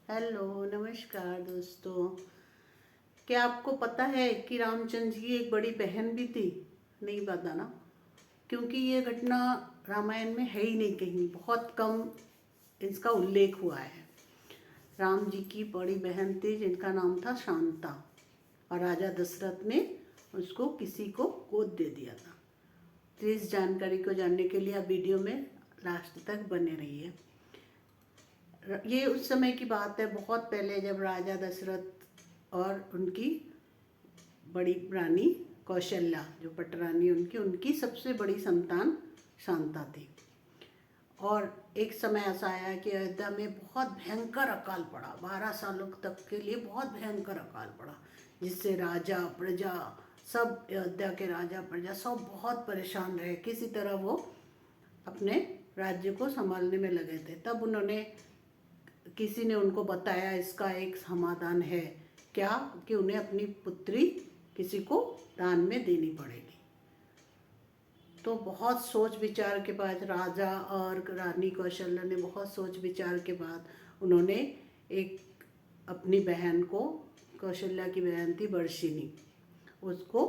Hello नमस्कार दोस्तों। क्या आपको पता है कि रामचंद्र जी की एक बड़ी बहन भी थी? नहीं पता ना, क्योंकि ये घटना रामायण में है ही नहीं, कहीं बहुत कम इसका उल्लेख हुआ है। राम जी की बड़ी बहन थी जिनका नाम था शांता, और राजा दशरथ ने उसको किसी को गोद दे दिया था। तो इस जानकारी को जानने के लिए आप वीडियो में लास्ट तक बने रहिए। ये उस समय की बात है, बहुत पहले, जब राजा दशरथ और उनकी बड़ी रानी कौशल्या, जो पटरानी उनकी सबसे बड़ी संतान शांता थी। और एक समय ऐसा आया कि अयोध्या में बहुत भयंकर अकाल पड़ा। 12 सालों तक के लिए बहुत भयंकर अकाल पड़ा, जिससे राजा प्रजा सब, अयोध्या के राजा प्रजा सब बहुत परेशान रहे। किसी तरह वो अपने राज्य को संभालने में लगे थे। तब किसी ने उनको बताया इसका एक समाधान है, क्या कि उन्हें अपनी पुत्री किसी को दान में देनी पड़ेगी। तो बहुत सोच विचार के बाद राजा और रानी कौशल्या ने बहुत सोच विचार के बाद उन्होंने एक अपनी बहन को, कौशल्या की बहन थी वर्षिणी, उसको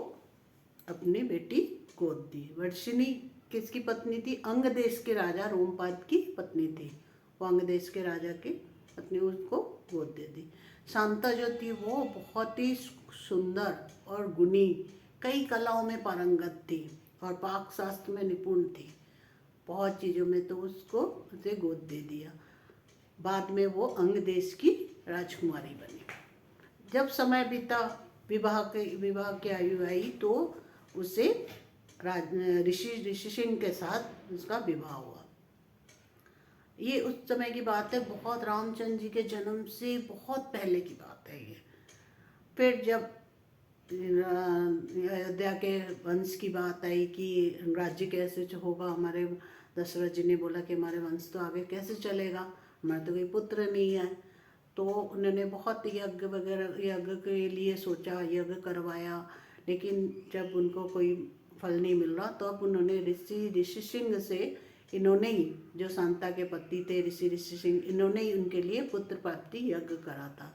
अपनी बेटी गोद दी। वर्षिणी किसकी पत्नी थी? अंग देश के राजा रोमपाद की पत्नी थी। वो अंग देश के राजा की पत्नी, उसको गोद दे दी। शांता जो थी वो बहुत ही सुंदर और गुणी, कई कलाओं में पारंगत थी और पाक शास्त्र में निपुण थी, बहुत चीज़ों में। तो उसे गोद दे दिया। बाद में वो अंग देश की राजकुमारी बनी। जब समय बीता, विवाह की आयु आई, तो उसे ऋषि सिंह के साथ उसका विवाह हुआ। ये उस समय की बात है, बहुत रामचंद्र जी के जन्म से बहुत पहले की बात है ये। फिर जब अयोध्या के वंश की बात आई कि राज्य कैसे होगा, हमारे दशरथ जी ने बोला कि हमारे वंश तो आगे कैसे चलेगा, हमारे तो कोई पुत्र नहीं है। तो उन्होंने बहुत यज्ञ के लिए सोचा, यज्ञ करवाया, लेकिन जब उनको कोई फल नहीं मिल रहा, तो अब उन्होंने ऋषि सिंह से, इन्होंने ही, जो शांता के पति थे ऋषि सिंह, इन्होंने ही उनके लिए पुत्र प्राप्ति यज्ञ करा था,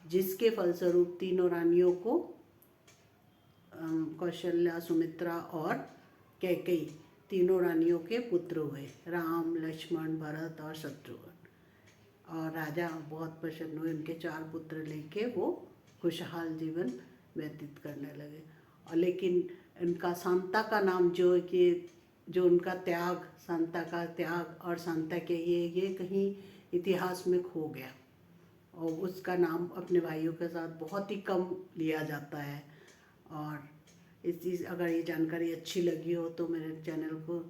जिसके फलस्वरूप तीनों रानियों को, कौशल्या, सुमित्रा और कैकेयी, तीनों रानियों के पुत्र हुए, राम, लक्ष्मण, भरत और शत्रुघ्न। और राजा बहुत प्रसन्न हुए, उनके 4 पुत्र लेके वो खुशहाल जीवन व्यतीत करने लगे। और लेकिन उनका शांता का नाम, जो उनका त्याग, शांता का त्याग और शांता के ये कहीं इतिहास में खो गया, और उसका नाम अपने भाइयों के साथ बहुत ही कम लिया जाता है। और अगर ये जानकारी अच्छी लगी हो तो मेरे चैनल को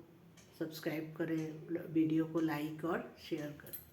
सब्सक्राइब करें, वीडियो को लाइक और शेयर करें।